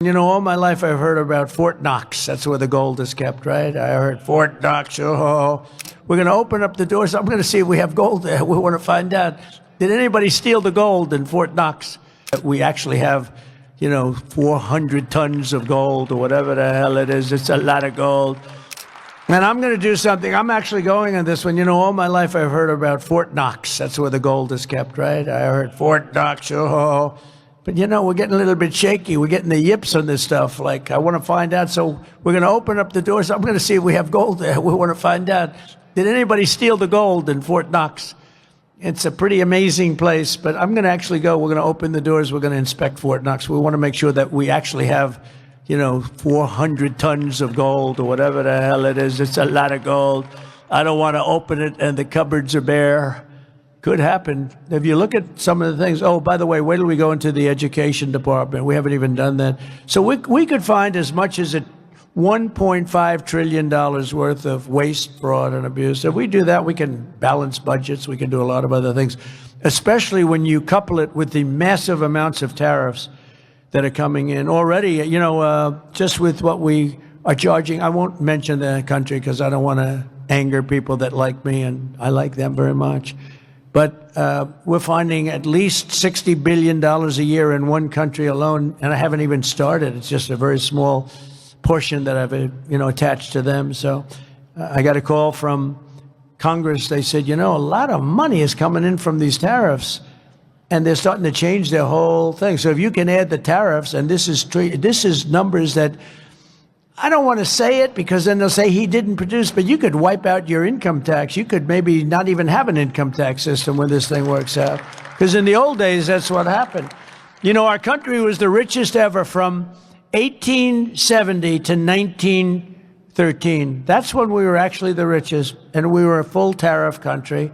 You know, all my life I've heard about Fort Knox. That's where the gold is kept, right? I heard Fort Knox. Oh, we're going to open up the doors. I'm going to see if we have gold there. We want to find out. Did anybody steal the gold in Fort Knox? We actually have, 400 tons of gold or whatever the hell it is. It's a lot of gold. And I'm going to do something. I'm actually going on this one. You know, all my life I've heard about Fort Knox. That's where the gold is kept, right? I heard Fort Knox. Oh. But, we're getting a little bit shaky. We're getting the yips on this stuff. Like, I want to find out. So we're going to open up the doors. I'm going to see if we have gold there. We want to find out. Did anybody steal the gold in Fort Knox? It's a pretty amazing place. But I'm going to actually go. We're going to open the doors. We're going to inspect Fort Knox. We want to make sure that we actually have, 400 tons of gold or whatever the hell it is. It's a lot of gold. I don't want to open it and the cupboards are bare. Could happen. If you look at some of the things, oh, by the way, wait till we go into the education department. We haven't even done that. So we could find as much as $1.5 trillion worth of waste, fraud, and abuse. If we do that, we can balance budgets. We can do a lot of other things, especially when you couple it with the massive amounts of tariffs that are coming in already. Just with what we are charging, I won't mention the country because I don't want to anger people that like me, and I like them very much. But we're finding at least $60 billion a year in one country alone, and I haven't even started. It's just a very small portion that I've, attached to them. So I got a call from Congress. They said, a lot of money is coming in from these tariffs, and they're starting to change their whole thing. So if you can add the tariffs, and this is numbers that I don't want to say it because then they'll say he didn't produce, but you could wipe out your income tax. You could maybe not even have an income tax system when this thing works out. Because in the old days, that's what happened. Our country was the richest ever from 1870 to 1913. That's when we were actually the richest, and we were a full tariff country.